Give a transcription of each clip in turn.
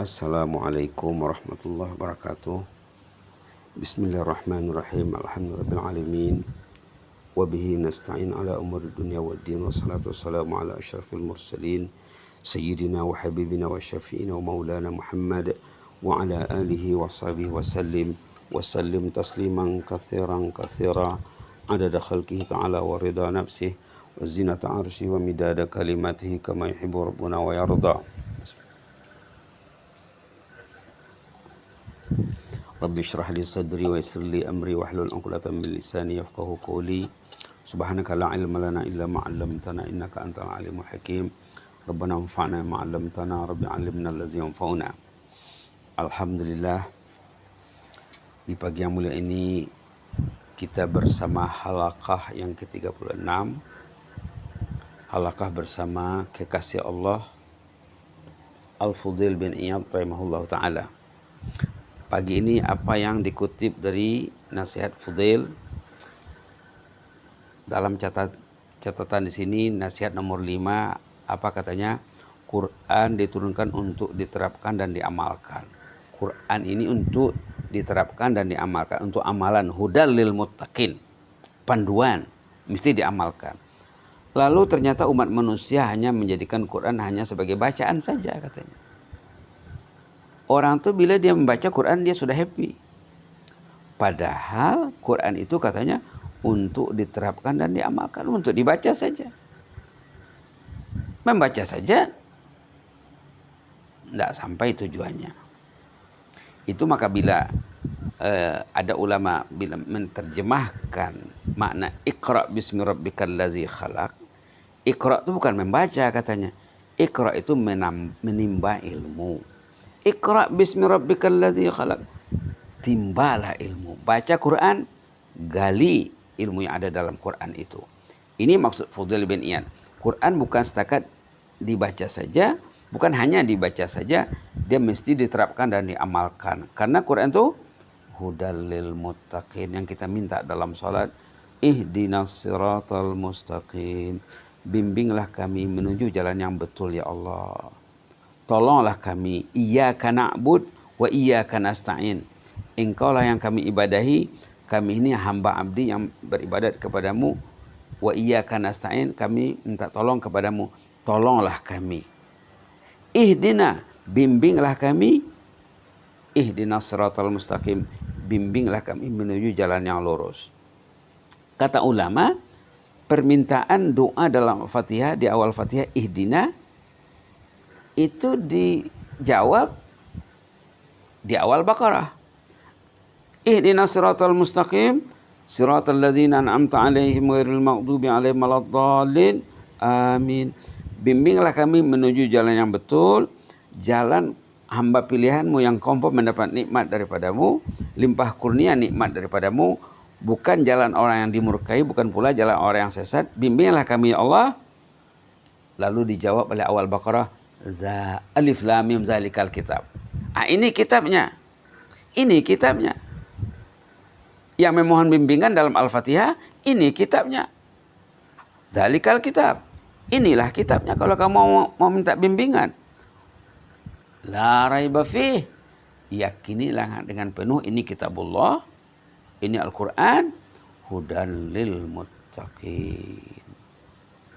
Assalamualaikum warahmatullahi wabarakatuh. Bismillahirrahmanirrahim. Alhamdulillahirabbil alamin. Wa bihi nasta'in ala umuri dunya waddin. Wassalatu wassalamu ala asyrafil mursalin sayyidina wa habibina wa syafi'ina wa maulana Muhammad wa ala alihi wa sahbihi wa sallim tasliman katsiran adada khalqihi ta'ala wa ridha nafsihi wa zinata arsyihi wa midada kalimatihi kama yuhibbu rabbuna wa yarda. Rabbi syrah li sadri wa yassir li amri wahlul 'uqdatam min lisani yafqahu qawli. Subhanaka la ilma lana illa ma 'allamtana innaka antal alimul hakim. Rabbana anfa'na ma 'allamtana, rabbi 'allimna allazi yanfa'una. Alhamdulillah, di pagi yang mulia ini kita bersama halaqah yang ke-36. Halaqah bersama kekasih Allah Al-Fudail bin Iyad rahimahullah ta'ala. Pagi ini apa yang dikutip dari nasihat Fudail dalam catatan di sini, nasihat nomor 5, apa katanya? Quran diturunkan untuk diterapkan dan diamalkan. Quran ini untuk diterapkan dan diamalkan, untuk amalan, hudal lil muttaqin, panduan, mesti diamalkan. Lalu ternyata umat manusia hanya menjadikan Quran hanya sebagai bacaan saja katanya. Orang tuh bila dia membaca Quran dia sudah happy. Padahal Quran itu katanya untuk diterapkan dan diamalkan, untuk dibaca saja. Membaca saja tidak sampai tujuannya. Itu maka bila ada ulama bila menerjemahkan makna Iqra bismi rabbikal ladzi khalaq. Iqra itu bukan membaca katanya. Iqra itu menimba ilmu. Iqra bismi rabbikal ladzi khalaq. Timbalah ilmu. Baca Quran, gali ilmu yang ada dalam Quran itu. Ini maksud Fudail bin Iyad. Quran bukan setakat dibaca saja, bukan hanya dibaca saja, dia mesti diterapkan dan diamalkan. Karena Quran itu hudal lil muttaqin, yang kita minta dalam salat, ihdinas siratal mustaqim. Bimbinglah kami menuju jalan yang betul ya Allah. Tolonglah kami, iyyaka na'bud wa iyyaka nasta'in. Engkaulah yang kami ibadahi, kami ini hamba abdi yang beribadat kepadamu. Wa iyyaka nasta'in, kami minta tolong kepadamu, tolonglah kami. Ihdina, bimbinglah kami. Ihdinas siratal mustaqim, bimbinglah kami menuju jalan yang lurus. Kata ulama, permintaan doa dalam Fatihah, di awal Fatihah, ihdina, itu dijawab di awal Baqarah. Ihdinas siratal mustaqim, siratal ladzina an'amta 'alaihim ghairil maghdubi 'alaihim waladdallin. Amin. Bimbinglah kami menuju jalan yang betul, jalan hamba pilihanmu yang confirm mendapat nikmat daripadamu, limpah kurnia nikmat daripadamu, bukan jalan orang yang dimurkai, bukan pula jalan orang yang sesat. Bimbinglah kami ya Allah. Lalu dijawab oleh awal Baqarah, Alif Lam Mim zalikal kitab. Ini kitabnya. Ini kitabnya. Yang memohon bimbingan dalam Al-Fatihah, ini kitabnya. Zalikal kitab. Inilah kitabnya kalau kamu mau minta bimbingan. La raiba fih. Yakinilah dengan penuh ini kitabullah. Ini Al-Quran. Hudan lil muttaqin.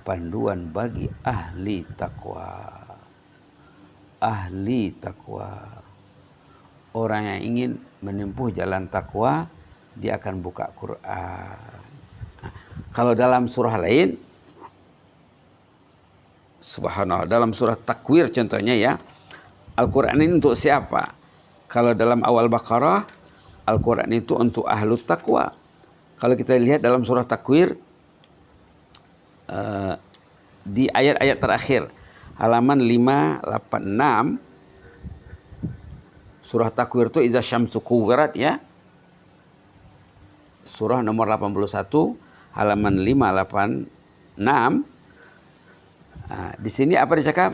Panduan bagi ahli takwa. Ahli takwa. Orang yang ingin menempuh jalan takwa, dia akan buka Quran. Kalau dalam surah lain, subhanallah, dalam surah Takwir contohnya ya, Al-Quran ini untuk siapa? Kalau dalam awal Baqarah, Al-Quran itu untuk ahlu takwa. Kalau kita lihat dalam surah Takwir, di ayat-ayat terakhir, halaman 586, surah Takwir itu Iza Syamsu Kuwirat ya. Surah nomor 81, halaman 586. Di sini apa dicakap?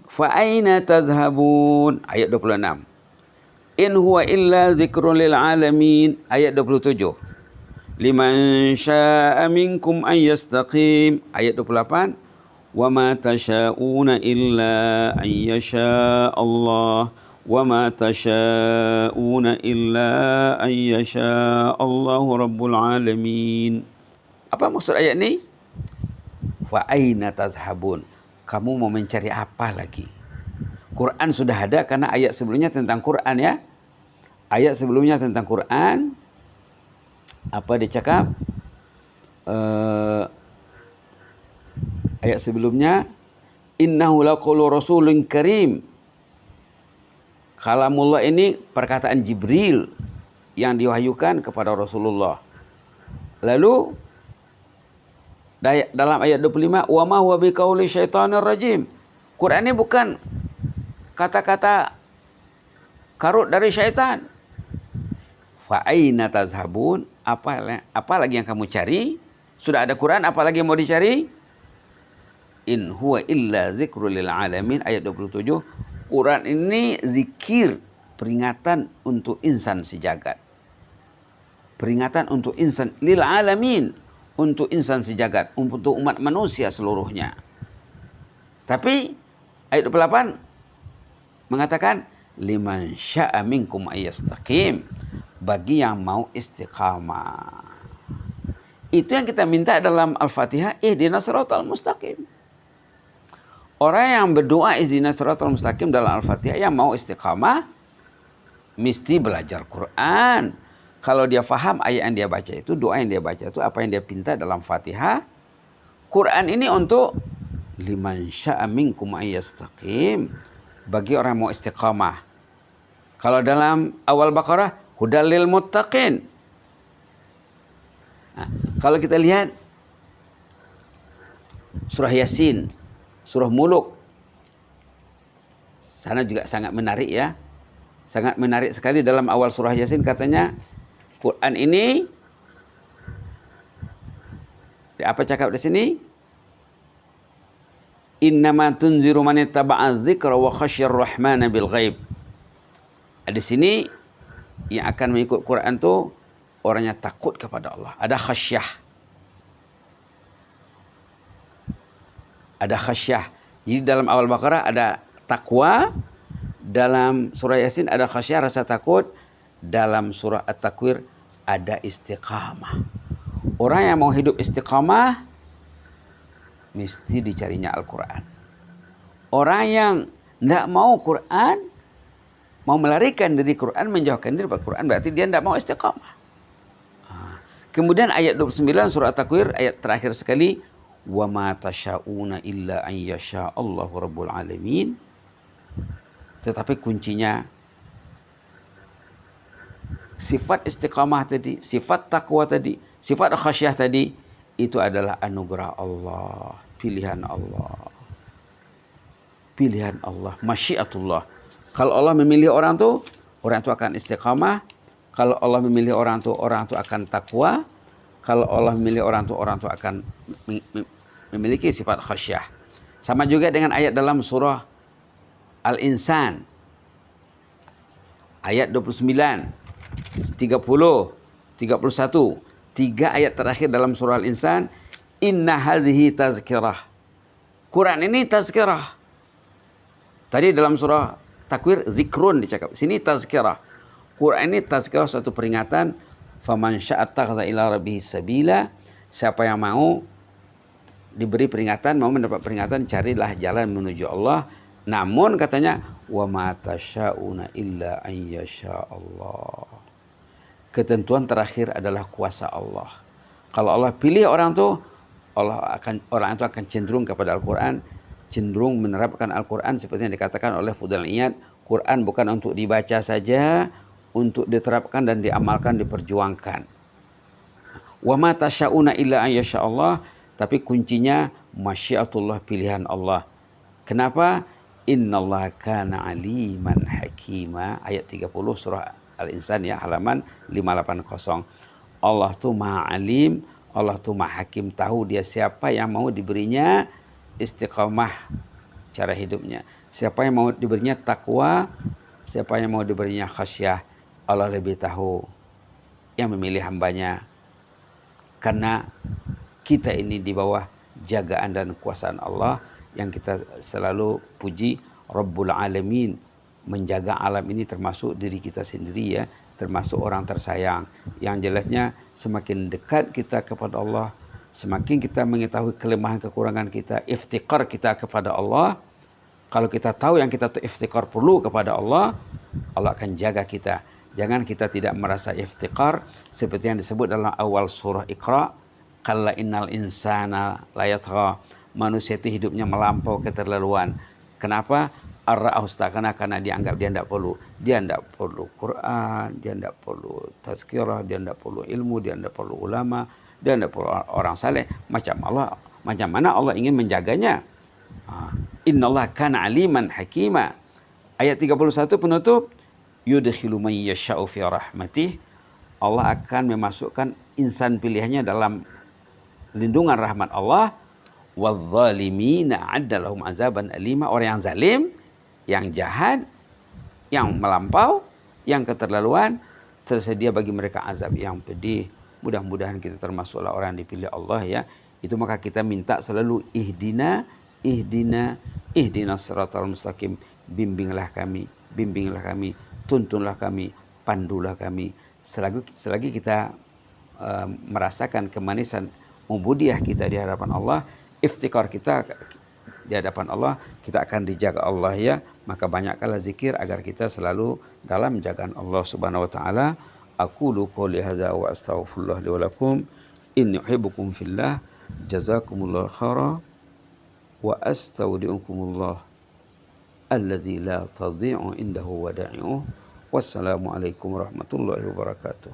Fa aina tazhabun, ayat 26. In huwa illa dzikrun lil alamin, ayat 27. Liman syaa'a minkum an yastaqim, ayat 28. wa ma tasyauna illa an yasha Allah wa ma tasyauna illa an yasha Allahu rabbul alamin. Apa maksud ayat ni? Fa aina tazhabun? Kamu mau mencari apa lagi? Quran sudah ada karena ayat sebelumnya tentang Quran ya. Ayat sebelumnya tentang Quran, apa dia cakap? Ayat sebelumnya, innahu laqawlu rasulun karim. Kalamullah ini perkataan Jibril yang diwahyukan kepada Rasulullah. Lalu dalam ayat 25, wa ma huwa biqauli syaitanir rajim. Quran ini bukan kata-kata karut dari syaitan. Fa aina tazhabun? Apa lagi yang kamu cari? Sudah ada Quran, apa lagi yang mau dicari? In huwa illa zikrul lil alamin, ayat 27. Quran ini zikir, peringatan untuk insan sejagat. Peringatan untuk insan lil alamin, untuk insan sejagat, untuk umat manusia seluruhnya. Tapi ayat 28 mengatakan liman sya'a minkum ayyastaqim, bagi yang mau istiqamah. Itu yang kita minta dalam Al-Fatihah, ihdinas siratal mustaqim. Orang yang berdoa ihdinas siratal mustaqim dalam Al-Fatihah yang mau istiqamah mesti belajar Quran. Kalau dia faham ayat yang dia baca itu, doa yang dia baca itu, apa yang dia pinta dalam Fatihah, Quran ini untuk liman sya'a minkum ayyastaqim, bagi orang yang mau istiqamah. Kalau dalam awal Baqarah, hudal lil muttaqin. Nah, kalau kita lihat surah Yasin, surah Muluk, sana juga sangat menarik ya. Sangat menarik sekali dalam awal surah Yasin katanya, Quran ini, apa cakap di sini? Innama tunziru man ittaba'a dzikra wa khasyar rahmana bil ghaib. Di sini yang akan mengikut Quran tu orangnya takut kepada Allah. Ada khasyah. Ada khasyah. Jadi dalam awal Baqarah ada takwa, dalam surah Yasin ada khasyah, rasa takut, dalam surah At-Takwir ada istiqamah. Orang yang mau hidup istiqamah mesti dicarinya Al-Quran. Orang yang tidak mau Quran, mau melarikan diri Quran, menjauhkan diri dari Quran, berarti dia tidak mau istiqamah. Kemudian ayat 29 surah At-Takwir, ayat terakhir sekali, wa ma tasyauna illa an yasha Allahu rabbul alamin. Tetapi kuncinya sifat istiqamah tadi, sifat takwa tadi, sifat khasyah tadi, itu adalah anugerah Allah, pilihan Allah. Pilihan Allah, masyiatullah. Kalau Allah memilih orang tu akan istiqamah. Kalau Allah memilih orang tu akan takwa. Kalau Allah memilih orang tu akan memiliki sifat khasyah. Sama juga dengan ayat dalam surah Al-Insan. Ayat 29, 30, 31. 3 ayat terakhir dalam surah Al-Insan. Inna hadhihi tazkirah. Quran ini tazkirah. Tadi dalam surah Takwir zikrun dicakap. Sini tazkirah. Quran ini tazkirah, suatu peringatan. Faman sya'attakhadha ila rabbih sabila. Siapa yang mau diberi peringatan, mau mendapat peringatan, carilah jalan menuju Allah. Namun katanya, wa ma tasyauna illa an yasha Allah. Ketentuan terakhir adalah kuasa Allah. Kalau Allah pilih orang tu, orang itu akan cenderung kepada Al-Quran, cenderung menerapkan Al-Quran seperti yang dikatakan oleh Fudhal Iyad. Quran bukan untuk dibaca saja, untuk diterapkan dan diamalkan, diperjuangkan. Wa ma tasyauna illa an yasha Allah, tapi kuncinya masyiatullah, pilihan Allah. Kenapa? Innallaha kana aliman hakima, ayat 30 surah Al-Insan ya, halaman 580. Allah tu Maha Alim, Allah tu Maha Hakim, tahu dia siapa yang mau diberinya istiqamah cara hidupnya, siapa yang mau diberinya takwa, siapa yang mau diberinya khasyah. Allah lebih tahu yang memilih hambanya, karena kita ini di bawah jagaan dan kuasaan Allah. yang kita selalu puji Rabbul Alamin, menjaga alam ini termasuk diri kita sendiri ya, termasuk orang tersayang. Yang jelasnya semakin dekat kita kepada Allah, semakin kita mengetahui kelemahan kekurangan kita, iftikar kita kepada Allah. Kalau kita tahu yang kita iftikar perlu kepada Allah, Allah akan jaga kita. Jangan kita tidak merasa iftikar seperti yang disebut dalam awal surah Iqra, kalla innal insana la yatgha. Manusia itu hidupnya melampau keterlaluan. Kenapa? Ar-ra'ahu karena dianggap dia tidak perlu. Dia tidak perlu Quran, dia tidak perlu tazkirah, dia tidak perlu ilmu, dia tidak perlu ulama, dia tidak perlu orang saleh. Macam mana Allah ingin menjaganya? Innallaha kana aliman hakima. Ayat 31 penutup, yudkhilu man yasha'u fi rahmatih. Allah akan memasukkan insan pilihannya dalam lindungan rahmat Allah. Wadzalimina adda lahum azaban alima. Orang yang zalim, yang jahat, yang melampau, yang keterlaluan, tersedia bagi mereka azab yang pedih. Mudah-mudahan kita termasuklah orang yang dipilih Allah ya. Itu maka kita minta selalu ihdina siratal mustaqim. Bimbinglah kami, tuntunlah kami, pandulah kami. Selagi kita merasakan kemanisan ubudiyah kita di hadapan Allah, iftikar kita di hadapan Allah, kita akan dijaga Allah ya. Maka banyakkanlah zikir agar kita selalu dalam jagaan Allah Subhanahu wa taala. Aqulu qouli hadza wa astaghfirullah li wa lakum. Inni uhibbukum fillah. Jazakumullahu khairan wa astaudiukumullah alladzi la tadhi'u indahu wada'i'uh. Wassalamu alaikum warahmatullahi wabarakatuh.